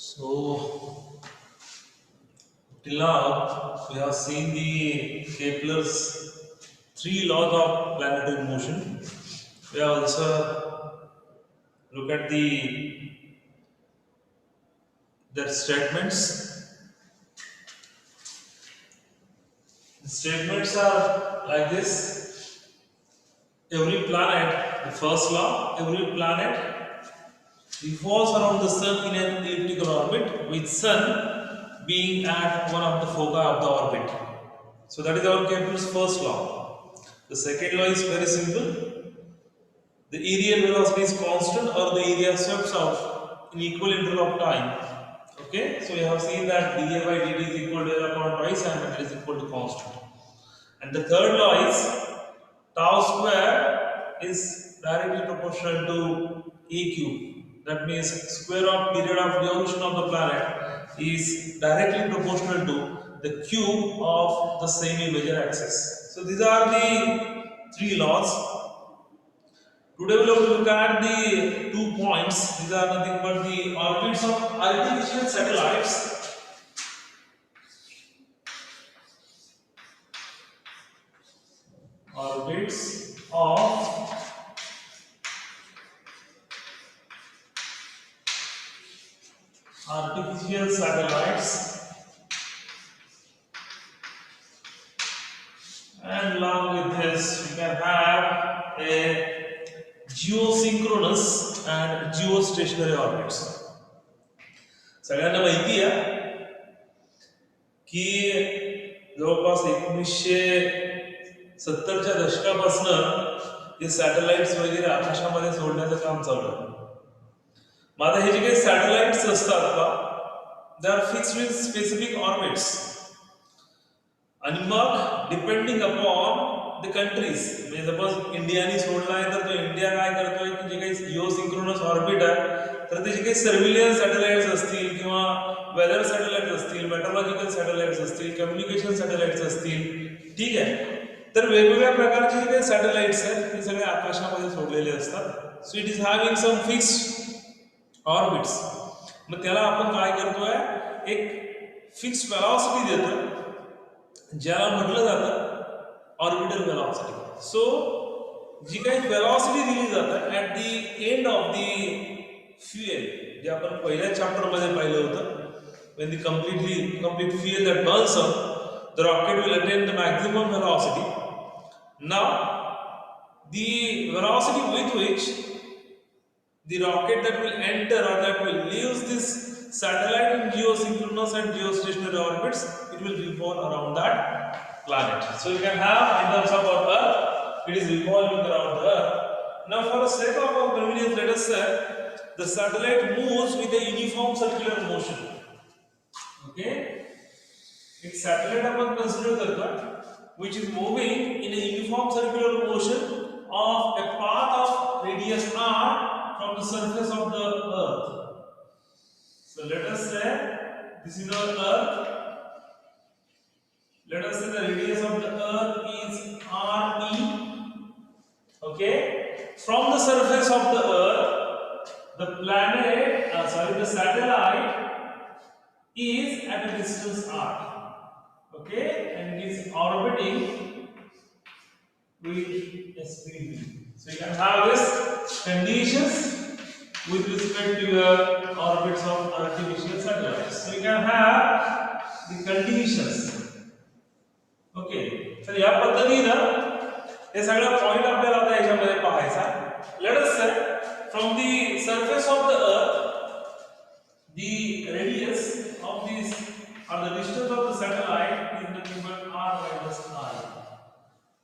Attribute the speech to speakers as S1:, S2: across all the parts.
S1: So, till now, we have seen the Kepler's three laws of planetary motion. We have also looked at their statements. The statements are like this: every planet, the first law, every planet revolves around the sun in an elliptical orbit, with sun being at one of the foci of the orbit. So that is our Kepler's first law. The second law is very simple. The aerial velocity is constant or the area swept out in equal interval of time. Okay, so we have seen that dA by dt is equal to L upon twice and it is equal to constant. And the third law is tau square is directly proportional to a cube. That means square of period of revolution of the planet is directly proportional to the cube of the semi-major axis. So these are the three laws. Today we will look at the 2 points. These are nothing but the orbits of artificial satellites. Orbits of artificial satellites, and along with this we can have a geosynchronous and geostationary orbits. सगळ्यांना माहिती आहे की जवळपास 1970च्या दशकापासून हे satellites वगैरे आकाशामध्ये सोडण्याचं काम चालू आहे. मग आता हे जे काही सॅटेलाइट्स असतात का, they are fixed with specific orbits, आणि मग डिपेंडिंग अपॉन द कंट्रीज, म्हणजे सपोज इंडियाने सोडला आहे तर तो इंडिया काय करतोय की जे काही जिओसिंक्रोनस ऑर्बिट आहे तर ते जे काही सर्व्हिलियन्स सॅटेलाइट्स असतील किंवा वेदर सॅटेलाइट्स असतील, मेट्रोलॉजिकल सॅटेलाइट्स असतील, कम्युनिकेशन सॅटेलाइट्स असतील, ठीक आहे, तर वेगवेगळ्या प्रकारचे जे काही सॅटेलाइट्स आहेत ते सगळे आकाशामध्ये सोडलेले असतात. So it is having some fixed orbits. मग त्याला आपण काय करतोय, एक फिक्स्ड वेलॉसिटी देतोय ज्याला म्हटलं जातं ऑर्बिटल वेलॉसिटी. सो जी काही वेलॉसिटी दिली जाते at the end of the fuel, जे आपण पहिल्या चॅप्टर मध्ये पाहिलं होतं, when the complete fuel that burns up, the rocket will attain the maximum velocity. Now the velocity with which the rocket that will enter or that will leave this satellite in geosynchronous and geostationary orbits, it will revolve around that planet. So you can have in terms of our Earth, it is revolving around the Earth. Now for the sake of our convenience, let us say the satellite moves with a uniform circular motion. Okay, एक satellite आपण consider करतो which is moving in a uniform circular motion of a path of radius r from the surface of the Earth. So let us say this is our Earth. Let us say the radius of the Earth is RE. Okay, from the surface of the Earth, the satellite is at a distance r. Okay, and it is orbiting with a speed v. So you can have this conditions with respect to your orbits of artificial satellites. So you can have the conditions. Okay, तर या पद्धतीने हे सगळं point आपल्याला आता याच्यामध्ये पाहायचा. Let us से from the surface of the earth, the radius of this or the distance of the satellite is nothing but r minus r.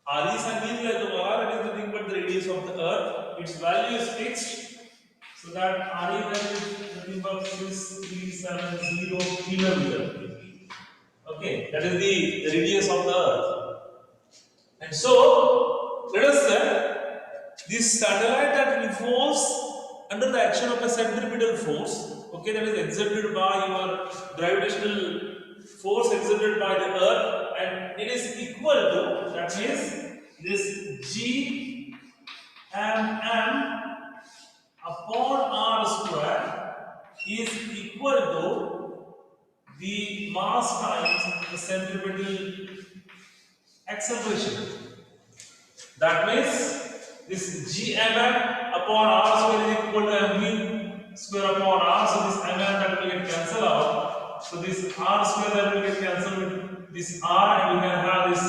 S1: R is सांगितलं तुम्हाला, that is nothing but the radius of the earth. Its value is fixed, so that r is nothing but 6370 kilometer. Okay, that is the radius of the earth. And so let us say this satellite that revolves under the action of a centripetal force, okay, that is exerted by your gravitational force exerted by the earth, and it is equal to, that means this g m upon r square is equal to the mass times the centripetal acceleration. That means this gmm upon r square is equal to mv square upon r. So this mm that will get cancelled out. So this r square that will get cancelled with this r, and we can have this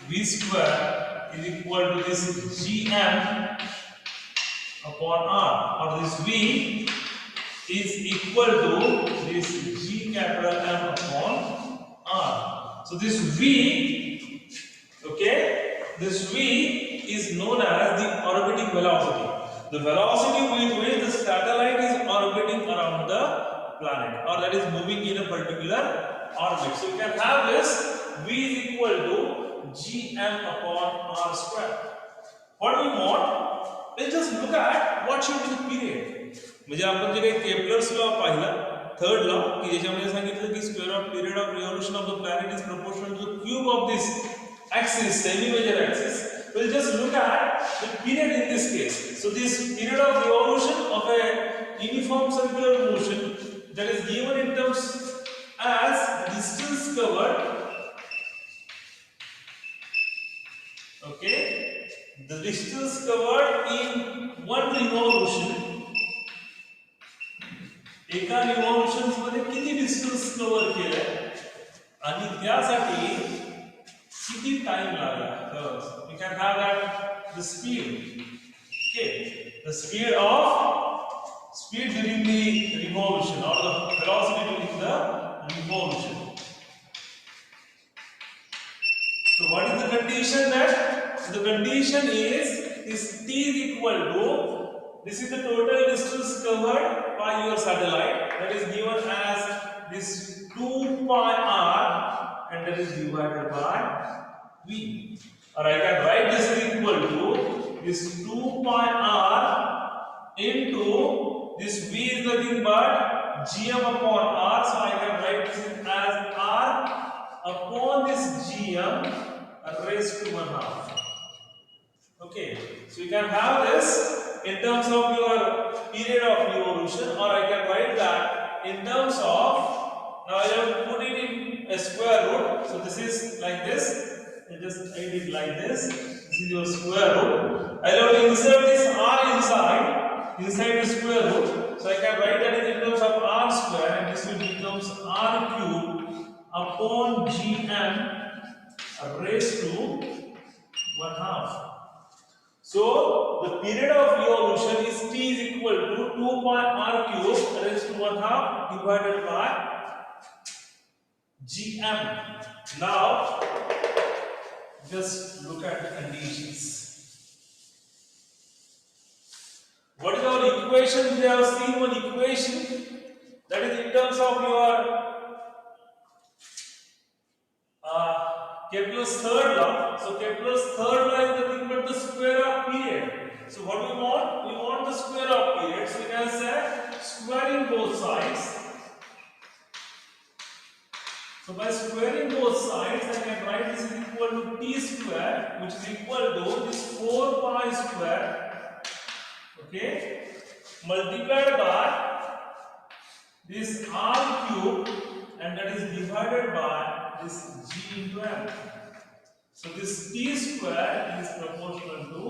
S1: v square is equal to this gm upon r, or this v is equal to this g capital M upon r. So this v, okay, this v is known as the orbiting velocity. The velocity with which the satellite is orbiting around the planet, or that is moving in a particular orbit. So you can have this v is equal to gm upon r square. What do we want? Let's just look at what should be the period. म्हणजे आपण जे काही Kepler's law पाहिला, third law, की ज्याच्यामध्ये सांगितलं की square of period of revolution of the planet is proportional to the cube of this axis, semi-major axis. We'll just look at the period in this case. So this period of revolution of a uniform circular motion that is given in terms as distance covered. Okay, the distance covered in one revolution. एका revolutions मध्ये किती distance cover केलंय आणि त्यासाठी किती time लागला. we can have that the speed, okay, the speed during the revolution, or the velocity during the revolution. So what is the condition? That the condition is t is equal to, this is the total distance covered by your satellite, that is given as this 2 pi r, and that is divided by v. Or I can write this is equal to this 2 pi r into this v is nothing but gm upon r. So I can write this as r upon this gm raised to 1/2. Okay, so you can have this in terms of your period of revolution, or I can write that in terms of, now I have to put it in a square root. So this is like this, I just write it like this. This is your square root. I have to insert this r inside the square root. So I can write that in terms of r square, and this will becomes r cube upon gm raised to 1/2. So the period of revolution is t is equal to 2 pi r cube raised to 1/2 divided by gm. Now just look at the conditions. What is our equation? We have seen one equation, that is in terms of your Kepler's third law. So Kepler's third law is nothing but the square of period. So what we want? We want the square of period. So we can say squaring both sides. So by squaring both sides, I can write this is equal to t square, which is equal to this 4 pi square, okay, multiplied by this r cube, and that is divided by this g into m. So this t square is proportional to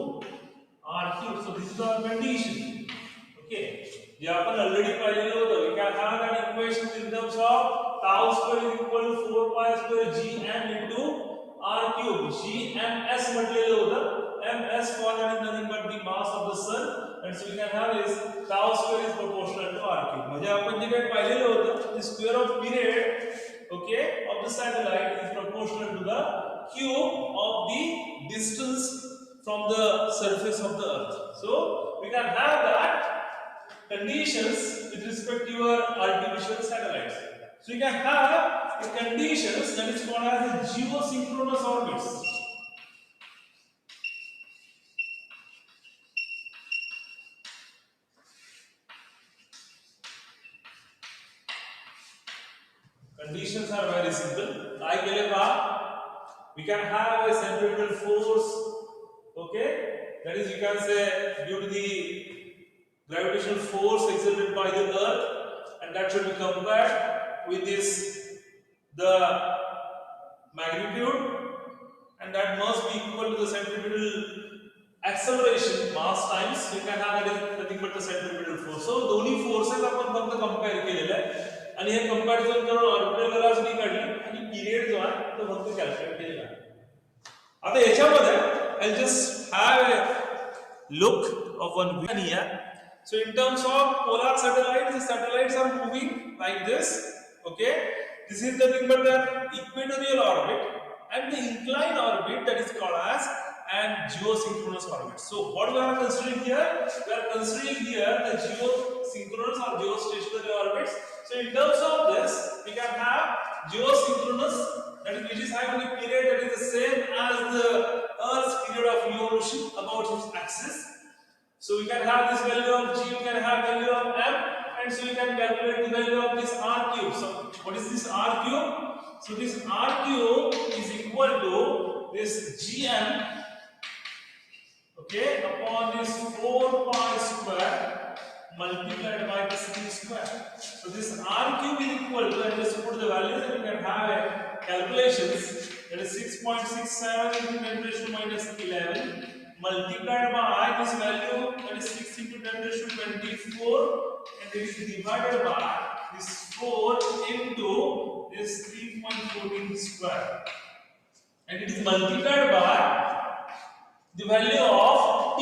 S1: r cube. So this is our condition. Okay, जे आपण already पाहिलेलं होतं, we can have an equation in terms of tau square is equal to 4 pi square gm into r cube. gms म्हटलेलं होतं, ms for that is nothing but the mass of the sun, and so we can have is tau square is proportional to r cube. म्हणजे आपण जे काही पाहिलेलं होतं, the square of period, okay, of the satellite is proportional to the cube of the distance from the surface of the earth. So we can have that conditions with respect to your artificial satellites. So you can have the conditions that is called as the geosynchronous orbits. Conditions are very simple. Like we can have a centripetal force, okay, that is you can say due to the gravitational force exerted by the earth, and and that should be compared with this the magnitude, and that must be equal to the centripetal acceleration mass times we can have that is nothing but the centripetal force. So दोन्ही forces आपण फक्त compare केलेले आहे आणि हे comparison करून orbital velocity काढली आणि period जो आहे तो फक्त calculate केलेला आहे. आता याच्यामध्ये I'll just have a look of one view here. So in terms of polar satellites, the satellites are moving like this. Okay, this is nothing but the equatorial orbit and the inclined orbit that is called as and geosynchronous orbit. So what we are considering here? We are considering here the geosynchronous or geostationary orbits. So in terms of this, we can have geosynchronous, that is which is having a period that is the same as the Earth's period of revolution about its axis. So we can have this value of g, we can have value of m, and so we can calculate the value of this r cube. So what is this r cube? So this r cube is equal to this gm, okay, upon this 4 pi square multiplied by the c square. So this r cube is equal to, and just put the values and we can have a calculations, that is 6.67 into 10 raised to minus 11 multiplied by this value, that is 6 into 10 raised to 24, and it is divided by this 4 into this 3.14 square, and it is multiplied by the value of t.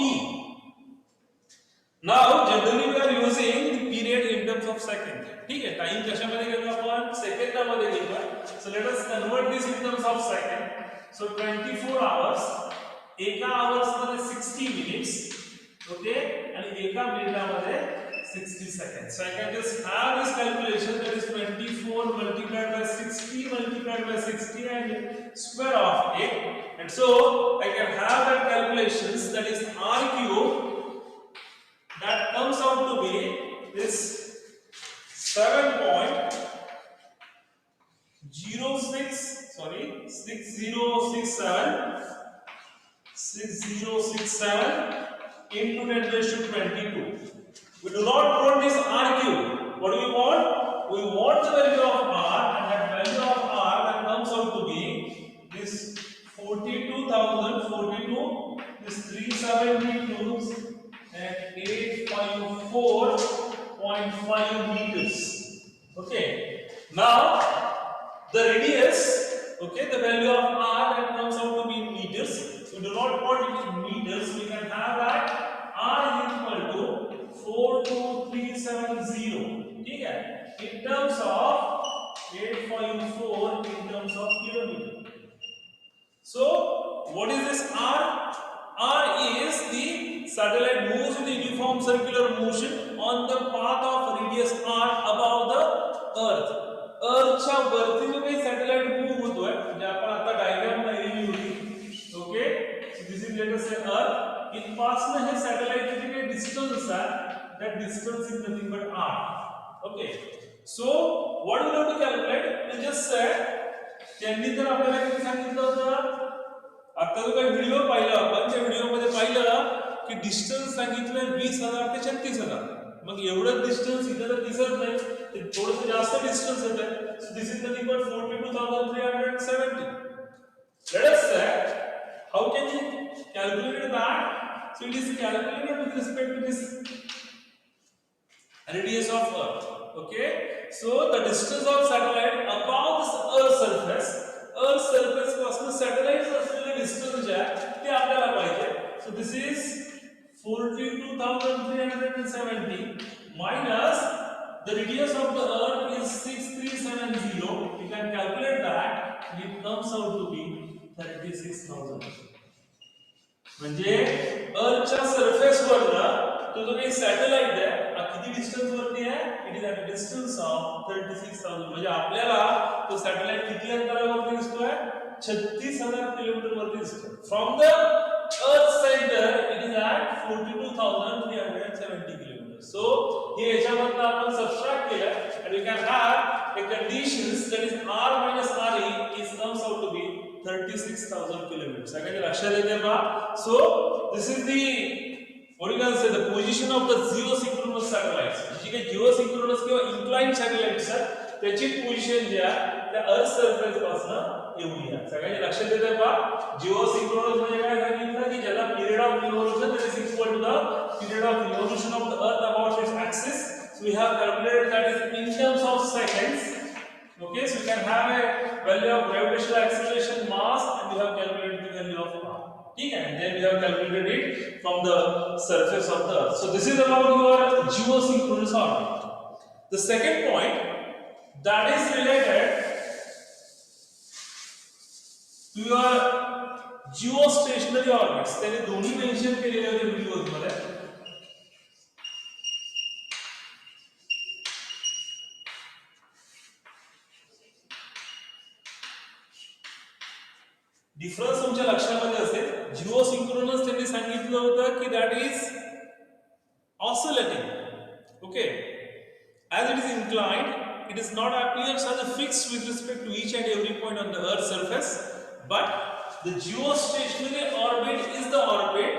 S1: Now generally we are using the period in terms of second. ठीक है, time कशामध्ये घेतो आपण सेकंदामध्ये घेतो. So let us convert this in terms of second. So 24 hours, एका hours मध्ये 60 minutes, okay, आणि एका मिनिटामध्ये 60 seconds. So I can just have this calculation, that is 24 multiplied by 60 multiplied by 60 and square of it, and so I can have that calculations, that is r cube, that comes out to be this 6067 into 10 raised to 22. We do not want this r cube. What do we want? We want the value of r, and that value of r that comes out to be this 42,042, this 372 and 854.5 meters. Okay. Now the radius, okay, the value of r that comes out to be in meters. We do not want it in meters. We can have that r is equal to 42370. ठीक है? In terms of 854 in terms of kilometer. So what is this r? R is the satellite moves with uniform circular motion on the path of radius r above the earth. Earthच्या वरती जो काही satellite move होतोय, म्हणजे आपण आता diagram पाहिली होती, okay, so this is let us से अर्थ, इथपासून हे सॅटेलाइट जे काही डिस्टन्स आहे, that distance is nothing but r. Okay, so what we have to calculate? We just said, त्यांनी तर आपल्याला किती सांगितलं होतं? आता जो काही व्हिडिओ पाहिला आपण, त्या व्हिडिओ मध्ये पाहिलं की डिस्टन्स सांगितलं 20,000 ते 36,000. मग एवढं डिस्टन्स इथे तर दिसत नाही, ते थोडंसं जास्त डिस्टन्स येत आहे. So this is nothing but 42,370. Let us से how can you calculate that? So it is calculated with respect to this radius of earth. Okay, so the distance of satellite above this earth surface पासून satellite असलेले distance जे आहे ते आपल्याला पाहिजे. So this is 42,370 minus the radius of the earth is 6370. You can calculate that, and it comes out to be 36,000. म्हणजे अर्थच्या surface वरनं तो जो काही सॅटेलाइट आहे, हा किती डिस्टन्स वरती आहे? It is at a distance of 36,000. म्हणजे आपल्याला तो सॅटेलाइट किती अंतरावरती दिसतोय? 36,000 किलोमीटर वरती दिसतोय. From the earth centre it is at 42,370 kilometre. So हे याच्यामधनं आपण सबट्रॅक्ट केलं, and we can have the conditions, that is r minus re is comes out to be 36,000 kilometers. सगळ्यांनी लक्षात येते का? So this is the, what you can say, the position of the geosynchronous geosynchronous satellites जी काही geosynchronous किंवा incline satellites आहेत त्याची position जी आहे त्या अर्थ सरफेस पासून एवढी आहे. सगळ्यांनी लक्षात देताय पहा जिओसिंक्रोनस म्हणजे काय सांगितलं की ज्याला period of revolution that is equal to the period of revolution of the earth about its axis. So we have calculated that is in terms of seconds. Okay, so we can have a value of gravitational acceleration mass and we have calculated the value of power. Okay, and then we have calculated it from the surface of the earth. So this is about your geosynchronous orbit. The second point that is related to your geostationary orbits. त्याने दोन्ही mention केलेले होते videos मध्ये. Difference तुमच्या लक्षामध्ये असेल. Geosynchronous त्यांनी सांगितलं होतं की that is oscillating. Okay, as it is inclined, it is not appears as a fixed with respect to each and every point on the earth's surface, but the geostationary orbit is the orbit,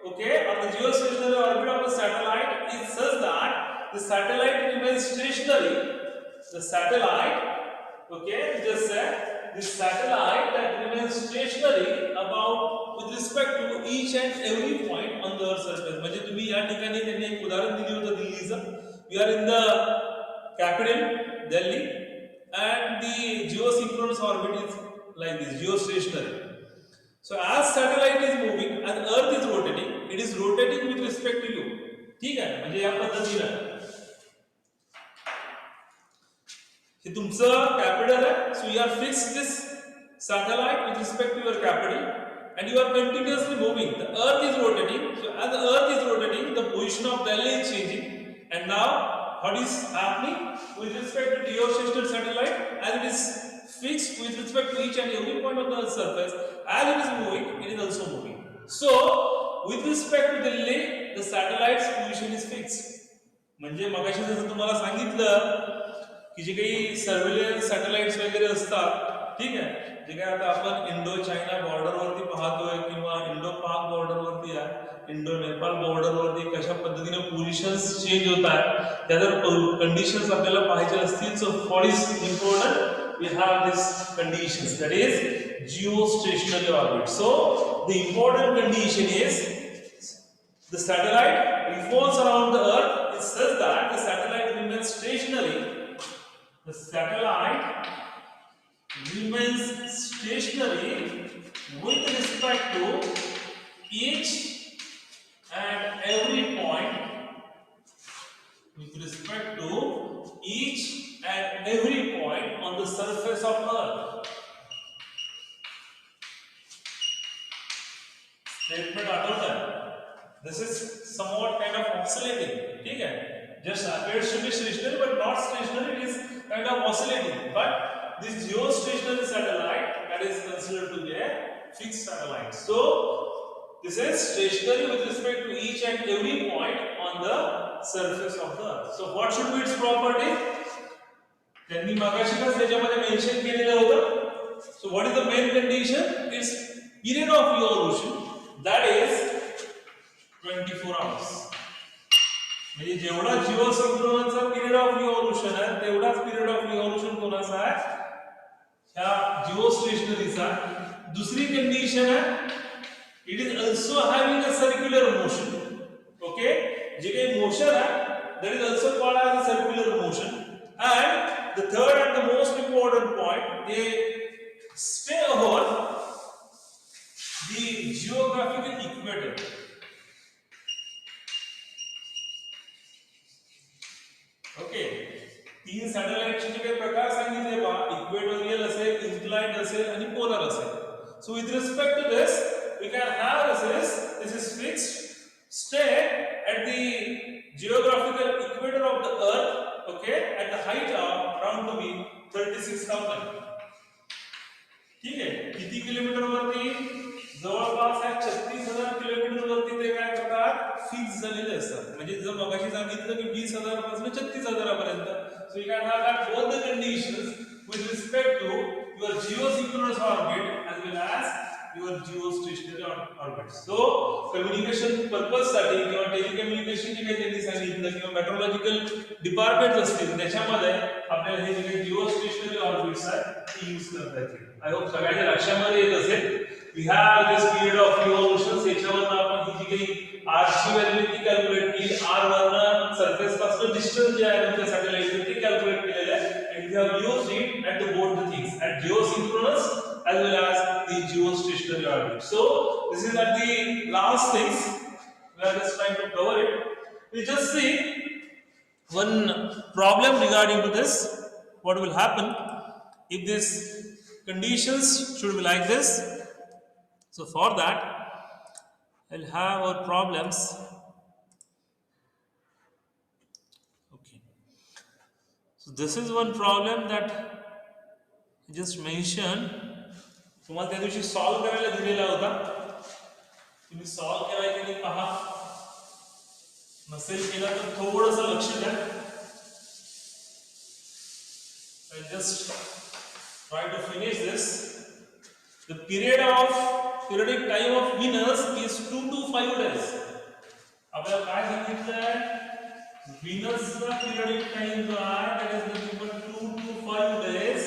S1: okay, or the geostationary orbit of the satellite is such that the satellite remains stationary. The satellite, okay, just said this satellite that remains stationary about with respect to each and every point on the earth's surface. म्हणजे तुम्ही या ठिकाणी त्यांनी एक उदाहरण दिलं होतं दिल्लीचं. We are in the capital Delhi and the geosynchronous orbit is like this, geostationary. So as satellite is moving and earth is rotating, it is rotating with respect to you. ठीक आहे, म्हणजे या पद्धतीने हे तुमचं कॅपिटल आहे. So you are fix this satellite with respect to your capital and you are continuously moving. The earth is rotating. So as the earth is rotating, the position of Delhi is changing. And now what is happening with respect to the geostationary satellite? As it is fixed with respect to each and every point of the earth's surface, as it is moving, it is also moving. So with respect to Delhi, the satellite's position is fixed. म्हणजे मगाशी जसं तुम्हाला सांगितलं की जे काही surveillance satellites वगैरे असतात, ठीक आहे, जे काय आता आपण इंडो चायना बॉर्डरवरती पाहतोय किंवा इंडो पाक बॉर्डरवरती आहे, इंडो नेपाळ बॉर्डरवरती कशा पद्धतीने पोझिशन्स चेंज होत आहेत, त्या जर कंडिशन्स आपल्याला पाहायचे असतील, so what is important, we have this conditions that is geostationary orbit. So the important condition is the satellite revolves around the earth is such that the satellite remains stationary. The satellite remains stationary with respect to each and every point, with respect to each and every point on the surface of earth. Statement आठवत आहे. This is somewhat kind of oscillating. ठीक है, just appears to be stationary but not stationary. It is kind of oscillating. But this geostationary satellite that is considered to be a fixed satellite. So this is stationary with respect to each and every point on the surface of the earth. So what should be its properties? त्यांनी मागाशीच त्याच्यामध्ये mention केलेलं होतं. So what is the main condition? Its period of revolution, that is 24 hours. म्हणजे जेवढा जिओसिंक्रोनसचा period of revolution आहे तेवढाच period of revolution कोणाचा आहे, ह्या जिओस्टेशनरीचा. दुसरी कंडिशन आहे, it is also having a circular motion. Okay, जे काही मोशन आहे that is also called as a circular motion. And the third and the most important point, they stay above the geographical equator. Okay, तीन सॅटेलाइटचे जे काही प्रकार सांगितले बा, equatorial असेल, इन्क्लाइन्ड असेल आणि पोलर असेल. So with respect to this we can have this is fixed stay at the geographical equator of the earth, okay, at the height of around to be 36,000. ठीक आहे, किती किलोमीटर वरती? जवळपास 36,000 kilometre वरती ते काय करतात, फिक्स झालेले असतात. म्हणजे जर मगाशी सांगितलं की 20,000 पासून 36,000 पर्यंत. सो you can have that both the conditions with respect to your geosynchronous orbit as well as your geostationary orbit. So communication purpose साठी किंवा टेलिकम्युनिकेशन जे काही त्यांनी सांगितलं किंवा मेट्रोलॉजिकल डिपार्टमेंट असतील त्याच्यामध्ये आपल्याला हे जे काही जिओस्टेशनरी ऑर्बिट्स आहेत ते यूज करता येतील. आय होप सगळ्यांच्या लक्षामध्ये येत असेल. We have this period of revolution. याच्यावर आपण ही जी काही आरची व्हॅल्यू ती कॅल्क्युलेट केली. आर वरनं सरफेस पासून डिस्टन्स जे आहे तुमच्या सॅटेलाइट ते कॅल्क्युलेट केलेलं आहे. and we have used it at the both the things at geosynchronous as well as the geostationary orbit. So this is at the last things we are just trying to cover it. We just see one problem regarding to this. What will happen if these conditions should be like this? So for that I'll have our problems. Okay, so this is one problem that I just mentioned. तुम्हाला त्या दिवशी solve करायला दिलेला होता. तुम्ही solve केलाय की नाही पहा. नसेल केला तर थोडंसं लक्ष द्या. I just try to finish this. The periodic time of Venus is 2 to 5 days. आपल्याला काय सांगितलंय? व्हीनसचा periodic time जो आहे that is nothing but 2 to 5 days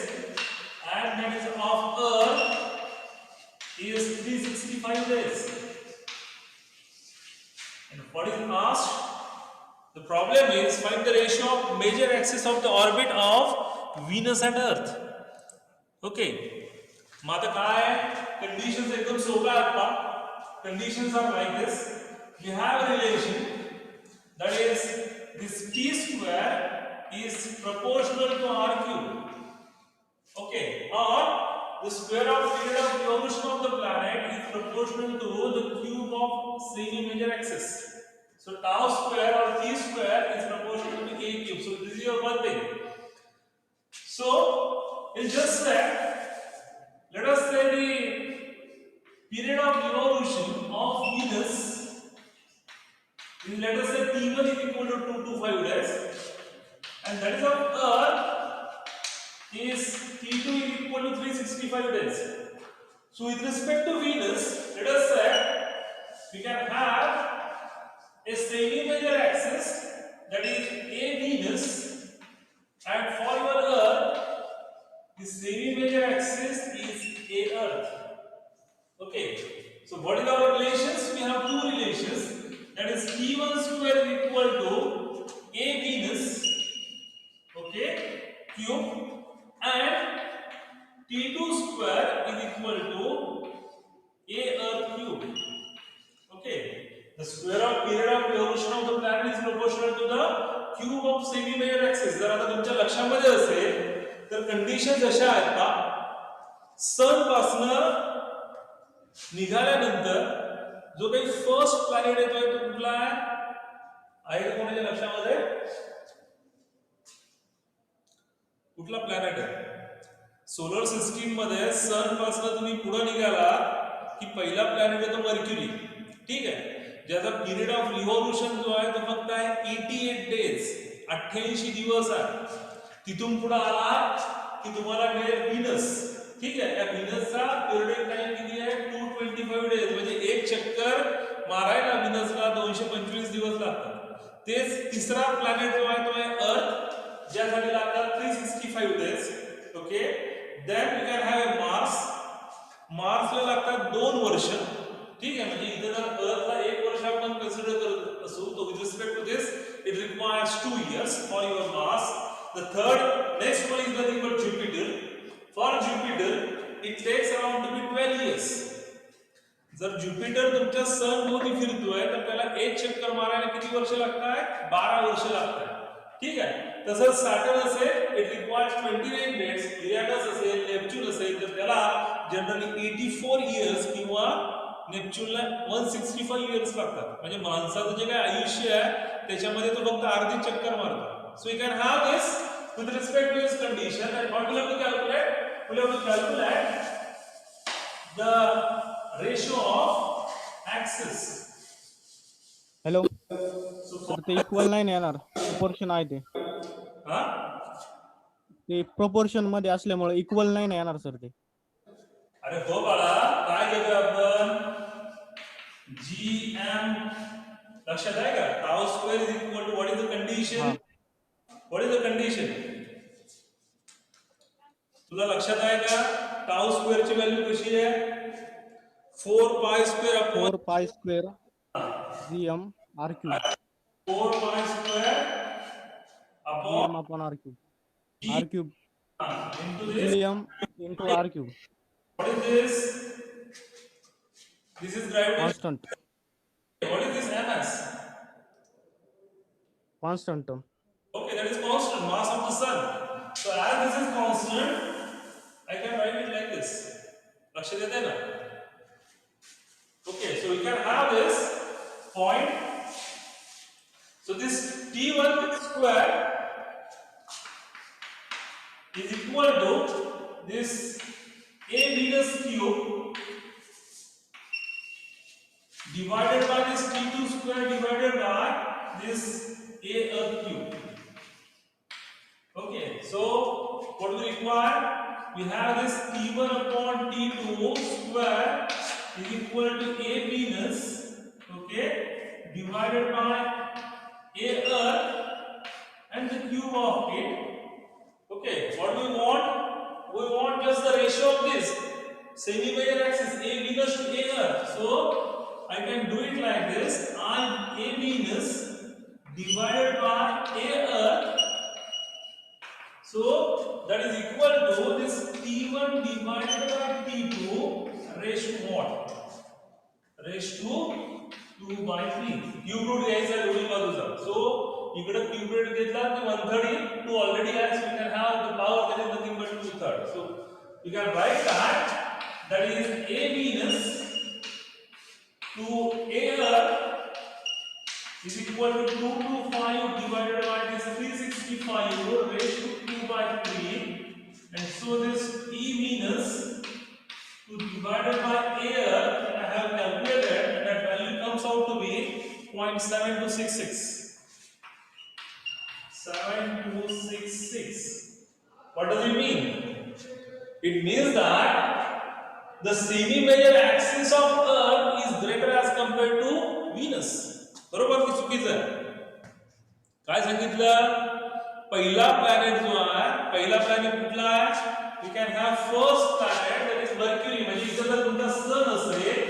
S1: and that is of Earth is 365 days. And what is asked? The problem is find the ratio of major axis of the orbit of Venus and Earth. Okay. मग आता काय conditions एकदम सोपा आहेत पहा. Conditions are like this. We have a relation that is this t square is proportional to r cube. Okay. Or the square of period of revolution of the planet is proportional to the cube of semi-major axis. So tau square or t square is proportional to a cube. So this is your one thing. So it's just that let us say the period of revolution of Venus is, let us say t1 is equal to 2 to 5 days and that is of Earth is T2 is equal to 365 days. So with respect to Venus, let us say we can have a semi-major axis that is A Venus and for your Earth, the semi-major axis is A Earth. Okay. So what is our relations? We have two relations. That is T1 square is equal to A Venus, okay, cube. And T2 square is equal to A Earth cube. Okay. The square of period of revolution of the planet is proportional to the cube of semi-major axis. जर आता तुमच्या लक्षामध्ये असेल तर conditions अशा आहेत का? सन पासून निघाल्यानंतर जो काही फर्स्ट प्लॅनेट येतोय तो कुठला आहे का कोणाच्या लक्षामध्ये? कुठला प्लॅनेट आहे? सोलर सिस्टीम मध्ये सन पासून तुम्ही पुढे निघाला की पहिला प्लॅनेट आहे तो मर्क्युरी. ठीक आहे. ज्याचा पिरियड ऑफ रिव्होल्यूशन जो आहे तो फक्त आहे 88 डेज, 88 दिवस आहे. तिथून पुढे आला की तुम्हाला मिळेल व्हीनस. ठीक आहे. या व्हीनसचा पिरियड टाइम किती आहे? 225 डेज. म्हणजे एक चक्कर मारायला व्हीनसला 225 दिवस लागतात. तेच तिसरा प्लॅनेट जो आहे तो आहे अर्थ, ज्यासाठी लागतात 365 days. Okay. Then we can have a Mars. मार्सला लागतात 2 वर्ष. ठीक आहे. म्हणजे इथे जर अर्थला 1 वर्ष आपण कन्सिडर करत असू तर with respect to this it requires 2 years for your Mars. The third next one is nothing but Jupiter. For Jupiter it takes around to be 12 years. जर ज्युपिटर तुमच्या सन भोवती फिरतोय तर त्याला एक चक्कर मारायला किती वर्ष लागतात? 12 वर्ष लागतात. ठीक आहे. तसंच सॅटर्न असेल इट रिक्वायर्स 29 डेज. युरेनस असेल, नेपच्यून असेल तर त्याला जनरली 84 years किंवा नेपच्यूनला 165 years लागतात. म्हणजे माणसाचं जे काय आयुष्य आहे त्याच्यामध्ये तो फक्त अर्धी चक्कर मारतो. So you can have this with respect to this condition and what will have to calculate? Will have to calculate the ratio of axis.
S2: Hello sir, ते इक्वल नाही येणार, प्रोपोर्शन आहे ते. ते प्रोपोर्शन मध्ये असल्यामुळे इक्वल नाही येणार सर ते.
S1: अरे हो बाळा, काय घेतोय GM लक्षात आहे का? Tau square is equal to what is the
S2: हा
S1: condition? What is the condition? तुला लक्षात आहे का? टाउ स्क्वेअर ची व्हॅल्यू कशी आहे? 4 pi square upon
S2: 4 pi square GM R cube
S1: 4 pi square upon
S2: GM upon R cube R cube
S1: into this.
S2: GM into R cube
S1: What is this? This is gravitation.
S2: constant
S1: What is this MS?
S2: constant term.
S1: Okay, that is constant mass of the sun. So as this is constant, I can write it like this. लक्ष देते ना? Okay, so we can have this point. So this T1 square is equal to this A minus cube divided by this T2 square divided by this A earth cube. Okay, so what we require? We have this T1 upon T2 square is equal to A Venus, okay, divided by A earth and the cube of it. Okay, what do we want? We want just the ratio of this semi-major axis A Venus to A earth. So I can do it like this: I A Venus divided by A earth. So that is equal to this T1 divided by T2 raised to what? Raised to 2 by 3. Cube root घ्यायचा दोन्ही बाजूचा. So इकडे cube root घेतला की 1/3 2 already has, we can have the power that is nothing but 2/3. So you can write that is A Venus to A earth is equal to 225 divided by this 365 raised to 2 by 3, and so this E Venus to divided by A earth, and I have calculated, and that value comes out to be 0.7266. 7266. What does it mean? It means that the semi-major axis of Earth is greater as compared to Venus. बरोबर की चुकीचं आहे? काय सांगितलं? पहिला planet जो आहे, पहिला प्लॅनेट कुठला आहे? We can have first planet, that is Mercury. म्हणजे इथे जर तुमचा सन असेल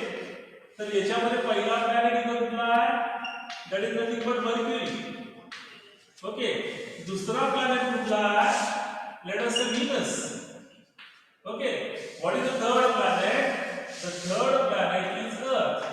S1: तर याच्यामध्ये पहिला प्लॅनेट इथे कुठला आहे? That is nothing but Mercury. Okay, दूसरा प्लॅनेट कुठला आहे? Let us say Venus. Okay, what is the third planet? The third planet is Earth.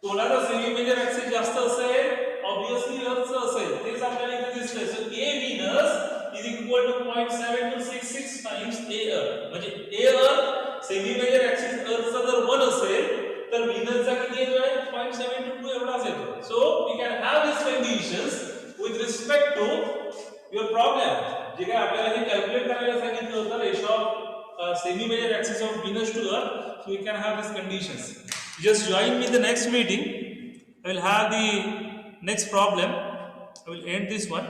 S1: कोणाचा सेमी मेजर ऍक्सिस जास्त असेल? ऑब्वियसली अर्थचा असेल. तेच आपल्याला इथे दिसतंय. सो A Venus is equal to 0.7266 times A Earth. म्हणजे A Earth semi major axis अर्थचा जर 1 असेल तर व्हीनसचा किती येतोय? 0.72 एवढाच येतो. So we can have this conditions with respect to your problem. जे काय आपल्याला हे कॅल्क्युलेट करायला सांगितलं होतं ratio of semi major axis of Venus to Earth, so we can have this conditions. Just join me in the next meeting. I will have the next problem. I will end this one.